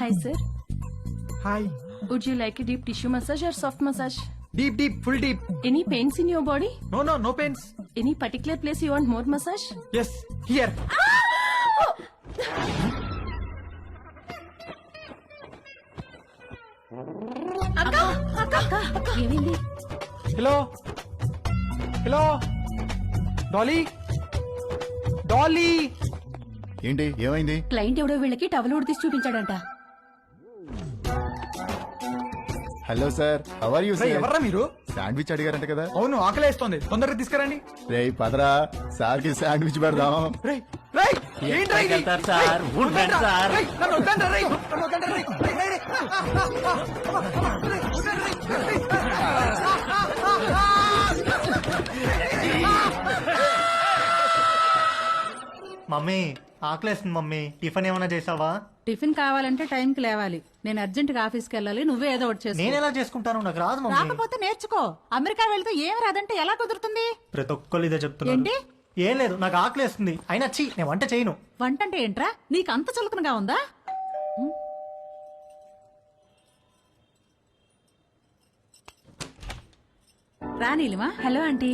Hi, sir. Hi. Would you like a deep tissue massage or soft massage? Deep deep full deep. Any pains in your body? No pains. Any particular place you want more massage? Yes here. ఏమైంది? Hello hello Dolly Dolly. ఏంటి ఏమైంది? Client ఎవడో వీళ్ళకి towel ఉడితీసి చూపించాడంట. Hello sir, how are you sir? ఎవర్రా మీరు? Sandwich అడిగారంట కదా? అవును ఆకలేస్తోంది, తొందరగా తీసుకురండి. రేయ్ పదరా, సార్ కి శాండ్విచ్ పెడదాం. రేయ్ రేయ్ ఏంట్రా ఇది? సార్ ఉండండి సార్. రేయ్, నన్ను వద్దండ్రా, రేయ్, నన్ను వద్దండ్రా, రేయ్, రేయ్, రేయ్, రేయ్. మమ్మీ ఆకలేస్తుంది మమ్మీ, టిఫిన్ ఏమైనా చేసావా? టిఫిన్ కావాలంటే టైంకి లేవాలి. నేను అర్జెంట్ గా ఆఫీస్కి వెళ్ళాలి, నువ్వే ఏదో ఒకటి చేసుకో. నేను ఎలా చేసుకుంటాను, నాకు రాదు మమ్మీ. రాకపోతే నేర్చుకో. అమెరికా వెళ్తే ఏం రాదంటే ఎలా కుదురుతుంది? ప్రతి ఒక్కళ్ళు ఇదే చెప్తున్నారు. ఏంటి? ఏం లేదు, నాకు ఆకలేస్తుంది. అయినా చీ, నేను వంట చేయను. వంట అంటే ఏంట్రా? నీకు అంత చులకనగా ఉందా? రానీలిమా, హలో ఆంటీ,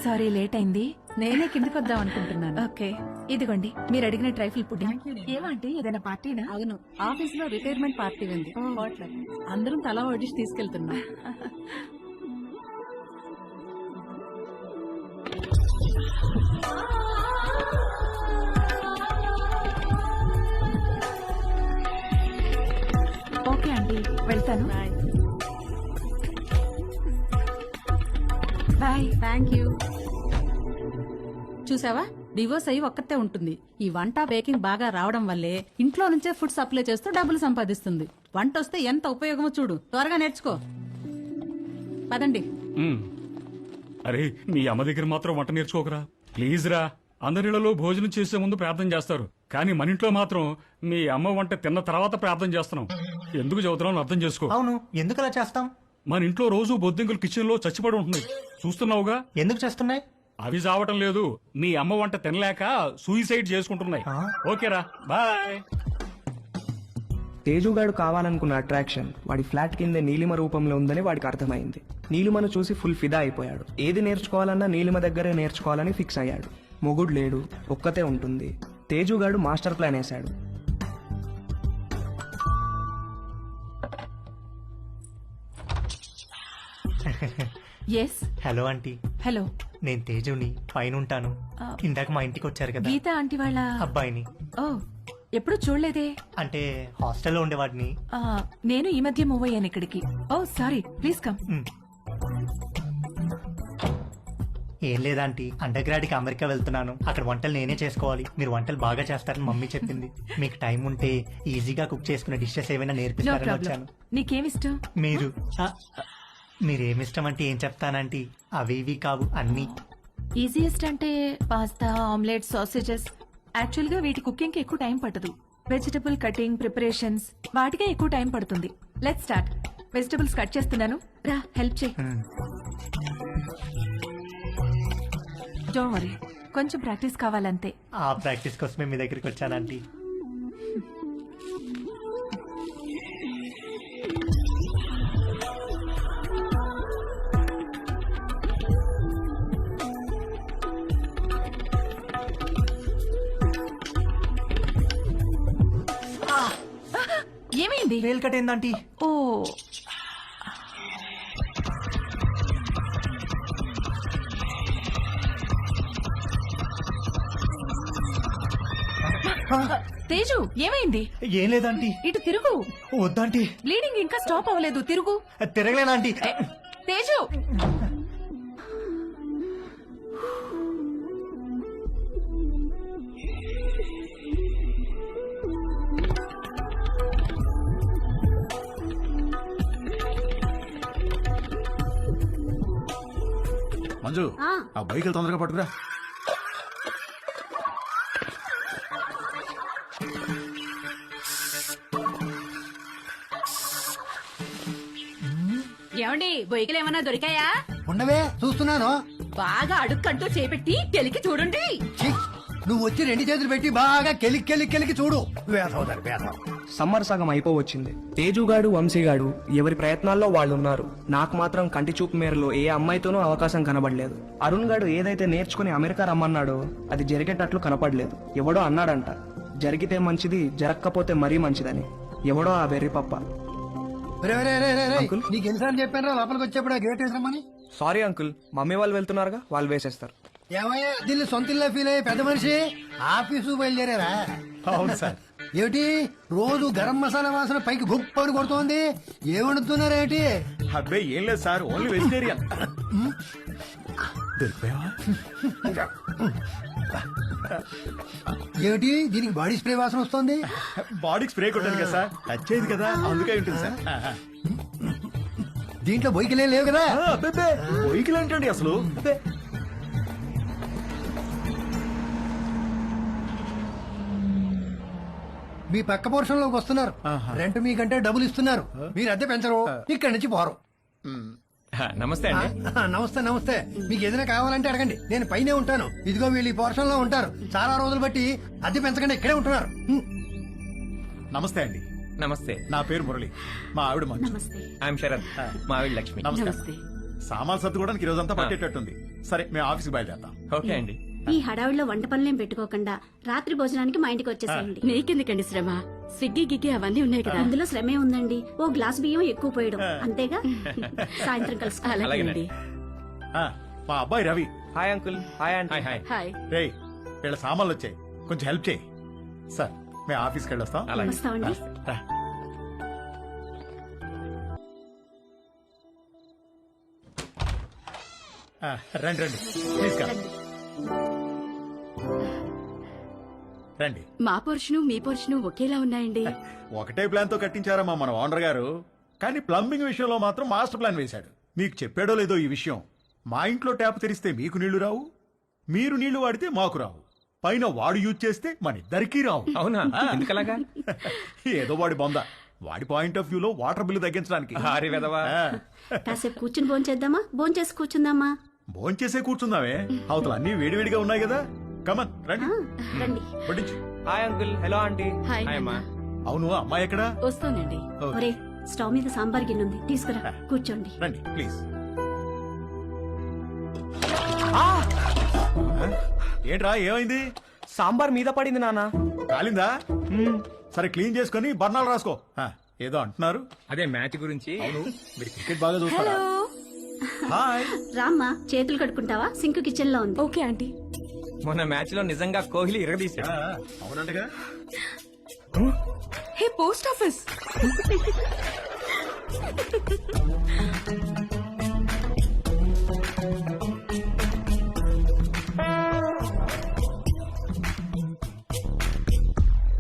సారీ లేట్ అయింది. నేనే కిందకి వద్దాం అనుకుంటున్నాను. ఓకే, ఇదిగోండి మీరు అడిగిన ట్రైఫుల్ పుడ్డింగ్. ఏమంటే ఏదైనా పార్టీనా? అవును, ఆఫీస్ లో రిటైర్మెంట్ పార్టీ ఉంది. అందరం తలా వడ్డిసి తీసుకెళ్తున్నాం. ఓకే ఆంటీ, వెళ్తాను. బాయ్. Thank you. చూసావా, డివోర్స్ అయ్యి ఒక్కతే ఉంటుంది. ఈ వంట బేకింగ్ బాగా రావడం వల్లే ఇంట్లో నుంచే ఫుడ్ సప్లై చేస్తూ డబ్బులు సంపాదిస్తుంది. వంట వస్తే ఎంత ఉపయోగమో చూడు. త్వరగా నేర్చుకో. పదండి. అరే మీ అమ్మ దగ్గర మాత్రం వంట నేర్చుకోకరా ప్లీజ్ రా. అందరిలో భోజనం చేసే ముందు ప్రార్థన చేస్తారు, కానీ మన ఇంట్లో మాత్రం మీ అమ్మ వంట తిన్న తర్వాత ప్రార్థన చేస్తున్నాం. ఎందుకు చదువుతున్నాం అర్థం చేసుకో. అవును, ఎందుకు అలా చేస్తాం? మన ఇంట్లో రోజు బొద్దింకలు కిచెన్ లో చచ్చిపడి ఉంటుంది, చూస్తున్నావుగా. ఎందుకు చేస్తున్నాయి? అవి చావటం లేదు, నీ అమ్మ వంట తినలేక సూయిసైడ్ చేసుకుంటున్నాయి. ఓకేరా, బాయ్. తేజుగాడు కావాలనుకున్న అట్రాక్షన్ వాడి ఫ్లాట్ కింద నీలిమ రూపంలో ఉందని వాడికి అర్థమైంది. నీలిమను చూసి ఫుల్ ఫిదా అయిపోయాడు. ఏది నేర్చుకోవాలన్నా నీలిమ దగ్గరే నేర్చుకోవాలని ఫిక్స్ అయ్యాడు. మొగుడు లేడు, ఒక్కతే ఉంటుంది. తేజుగాడు మాస్టర్ ప్లాన్ వేశాడు. ఎస్. Hello aunty, hello. నేను తేజుని, పైన ఉంటాను. ఇందాక మా ఇంటికి వచ్చారు కదా గీత ఆంటీ వాళ్ళ అబ్బాయిని. ఓ, ఎప్పుడు చూడలేదే. అంటే హాస్టల్లో ఉండేవాడిని. ఆ, నేను ఈ మధ్య మూవ్ అయ్యాను ఇక్కడికి. ఓ సారీ, ప్లీజ్ కమ్. ఏం లేదాంటీ, అండర్ గ్రాడ్ కి అమెరికా వెళ్తున్నాను. అక్కడ వంటలు నేనే చేసుకోవాలి. మీరు వంటలు బాగా చేస్తారని మమ్మీ చెప్పింది. మీకు టైం ఉంటే ఈజీగా కుక్ చేసుకునే డిషెస్ ఏమైనా నో నేర్పిస్తారని ప్రాబ్లం. వచ్చాను. నీకేమిష్టం? మీరు మీరేమిష్టం అంటే ఏం చెప్తానంటీ, అవి ఇవి కావు అన్ని. ఈజియెస్ట్ అంటే పాస్తా, ఆమ్లెట్, సాసేజెస్. యాక్చువల్ గా వీటి కుకింగ్ కి ఎక్కువ టైం పట్టదు. వెజిటబుల్ కటింగ్, ప్రిపరేషన్స్ వాటికే ఎక్కువ టైం పడుతుంది. Let's start. వెజిటబుల్స్ కట్ చేస్తున్నాను, రా హెల్ప్ చేయి. డోంట్ వరీ, కొంచెం ప్రాక్టీస్ కావాలంతే. ఆ ప్రాక్టీస్ కోసమే మీ దగ్గరికి వచ్చానంటీ. ఏమైంది? వేలు కట్టేందంటీ. ఓ, తేజు ఏమైంది? ఏం లేదంటీ. ఇటు తిరుగు. వద్దంటీ, బ్లీడింగ్ ఇంకా స్టాప్ అవ్వలేదు, తిరుగు. తిరగలేనంటీ. తేజు, మంజు, ఆ బైక్ తొందరగా పట్టుకురా. ఏమండి, బొయ్యలు ఏమన్నా దొరికాయా? ఉండవే, చూస్తున్నాను. బాగా అడుక్కంటూ చేపెట్టి తెలికి చూడండి. ఛీ, నువ్వు వచ్చి రెండు చేతులు పెట్టి బాగా కెలికి చూడు. వేసవుతారు వేసవు. సమ్మర్ సగం అయిపోవచ్చింది. తేజుగాడు వంశీగాడు ఎవరి ప్రయత్నాల్లో వాళ్ళు ఉన్నారు. నాకు మాత్రం కంటి చూపు మేరలో ఏ అమ్మాయితోనూ అవకాశం కనబడలేదు. అరుణ్ గాడు ఏదైతే నేర్చుకుని అమెరికా రమ్మన్నాడో అది జరిగేటట్లు కనపడలేదు. ఎవడో అన్నాడంట, జరిగితే మంచిది, జరగకపోతే మరీ మంచిదని. ఎవడో ఆ వెర్రి పప్ప. అంకుల్? నీకు ఎన్నిసార్లు చెప్పాను లోపలికి వచ్చేప్పుడు గేట్ వేసామని. సారీ అంకుల్, మమ్మీ వాళ్ళు వెళ్తున్నారుగా, వాళ్ళు వేసేస్తారు. ఏమయ్యా దీన్ని సొంత ఇల్లు ఫీల్ అయ్యే పెద్ద మనిషి ఆఫీసు బయలుదేరారా? అవును సార్. ఏమిటి రోజు గరం మసాలా వాసన పైకి గుప్పని కొడుతోంది? ఏమడుతున్నారేంటి? అబ్బే ఏం లేదు సార్, ఓన్లీ వెజిటేరియన్. దొరికిపోయావా? ఏమిటి దీనికి బాడీ స్ప్రే వాసన వస్తుంది? బాడీకి స్ప్రే కొట్టాను కదా సార్, టచ్ అయ్యింది కదా, అందుకే ఉంటుంది సార్. దీంట్లో బొయ్యికలే లేవు కదా? వెహికల్ ఏంటండి అసలు? మీ పక్క పోర్షన్ లోకి వస్తున్నారు. రెంట్ మీకంటే డబ్బులు ఇస్తున్నారు. మీరు అద్దె పెంచరు, ఇక్కడి నుంచి పోరు. నమస్తే అండి. నమస్తే నమస్తే. మీకు ఏదైనా కావాలంటే అడగండి, నేను పైనే ఉంటాను. ఇదిగో వీళ్ళు ఈ పోర్షన్ లో ఉంటారు. చాలా రోజులు బట్టి అద్దె పెంచకుండా ఇక్కడే ఉంటున్నారు. నమస్తే అండి. నమస్తే. నా పేరు మురళి, మా ఆవిడ మంచు. ఐఎమ్ శరత్, మా ఆవిడ లక్ష్మి. నమస్తే. సామాన్ సర్దుకోవడానికి ఈ రోజంతా పట్టేటట్టుంది. సరే మేము ఆఫీస్కి బయలుదేరుతాం. ఓకే అండి. ఈ హడావిడిలో వంట పనులేం పెట్టుకోకుండా రాత్రి భోజనానికి మా ఇంటికి వచ్చేసేయండి. నీకెందుకండి శ్రమ? స్విగ్గీ గిగ్గి అవన్నీ ఉన్నాయి కదా. అందులో శ్రమే ఉందండి. ఓ గ్లాస్ బియ్యం ఎక్కువ పోయడం అంతేగా. సాయంత్రం కలుసుకో. అలాగేనండి. మా అబ్బాయి Ravi. Hi uncle. Hi aunty. Hi hi. Hi. రేయ్ వీళ్ళ సామాన్లు వచ్చాయి, కొంచెం హెల్ప్ చేయి. సార్ మేము ఆఫీస్కి వెళ్ళొస్తాం. వస్తామండి. రా. రండి రండి ప్లీజ్ కమ్. రండి. మా పోర్షను మీ పోర్షను ఒకేలా ఉన్నాయండి. ఒకటే ప్లాన్ తో కట్టించారమ్మా మన ఓనర్ గారు, కానీ ప్లంబింగ్ విషయంలో మాత్రం మాస్టర్ ప్లాన్ వేశాడు. మీకు చెప్పాడో లేదో ఈ విషయం, మా ఇంట్లో ట్యాప్ తెరిస్తే మీకు నీళ్లు రావు, మీరు నీళ్లు వాడితే మాకు రావు, పైన వాడు యూజ్ చేస్తే మన ఇద్దరికీ రావు. అవునా? ఎందుకలాగా? ఏదో వాడి బొంద, వాడి పాయింట్ ఆఫ్ వ్యూలో వాటర్ బిల్లు తగ్గించడానికి. హారి వెదవా. కాసేపు కూర్చుని భోంచేద్దామా? భోంచేసి కూర్చుందామా? భోంచేసే కూర్చుందామే, అవతల అన్ని వేడివేడిగా ఉన్నాయి కదా. కమన్ రండి. రండి. వడ్డించు. Hi uncle. Hello aunty. Hi hi అమ్మా. అవును అమ్మాయి ఎక్కడా? వస్తానండి. ఓకే. ఒరే స్టవ్ మీద సాంబార్ గిన్నె ఉంది, తీసుకురా. కూర్చోండి. రండి ప్లీజ్. ఏంట్రా ఏమైంది? సాంబార్ మీద పడింది నాన్న. కాలిందా? సరే క్లీన్ చేసుకొని బర్ణాలు రాసుకో. ఏదో అంటున్నారు. అదే మ్యాచ్ గురించి. అవును మీరు క్రికెట్ బాగా చూస్తారా? హాయ్. రామ్మా, చేతులు కడుక్కుంటావా? సింక్ కిచెన్ లో ఉంది. Okay aunty. మొన్న మ్యాచ్ లో నిజంగా కోహ్లీ ఇరగదీశాడు. అవునంటగా. Hey post office.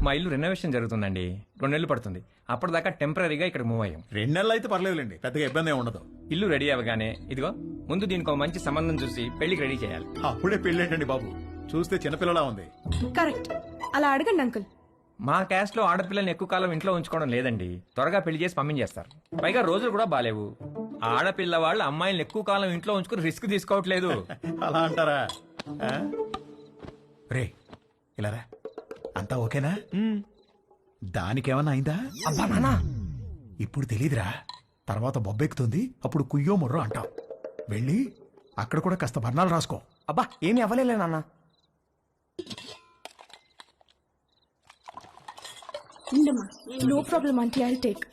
మా ఇల్లు రెనోవేషన్ జరుగుతుందండి. 2 నెలలు పడుతుంది. అప్పటిదాకా టెంపరీగా ఇక్కడ మూవ్ అయ్యాం. 2 నెలలు అయితే పర్లేదులేండి, పెద్దగా ఇబ్బంది ఏమి ఉండదు. ఇల్లు రెడీ అవ్వగానే ఇదిగో ముందు దీనికి ఒక మంచి సంబంధం చూసి పెళ్లికి రెడీ చేయాలి. అప్పుడే పెళ్ళేంటండి బాబు, చూస్తే చిన్నపిల్లలా ఉంది. కరెక్ట్. అలా అడగండి అంకుల్. మా క్యాస్ట్ లో ఆడపిల్లని ఎక్కువ కాలం ఇంట్లో ఉంచుకోవడం లేదండి. త్వరగా పెళ్లి చేసి పంపించేస్తారు. పైగా రోజులు కూడా బాలేవు. ఆడపిల్ల వాళ్ళు అమ్మాయిలను ఎక్కువ కాలం ఇంట్లో ఉంచుకుని రిస్క్ తీసుకోవట్లేదు. అలా అంటారా? రే ఇలా రా. అంతా ఓకేనా? దానికేమన్నా అయిందా? అబ్బా నాన్న, ఇప్పుడు తెలీదురా, తర్వాత బొబ్బెక్కుతుంది, అప్పుడు కుయ్యో ముర్రో అంటావు. వెళ్ళి అక్కడ కూడా కాస్త బర్ణాలు రాసుకో. అబ్బా ఏమి అవ్వలేలే నాన్న. ఉండమ్మా. No problem aunty, I take.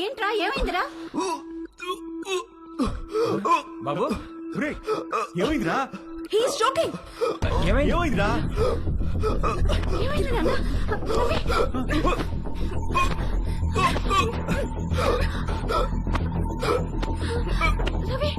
ఏంట్రా ఏమైందిరా? బాబు రే ఏమైందిరా? He is joking. ఏమైంది? ఏమైందిరా? ఏమైంది నాన్న? రవి.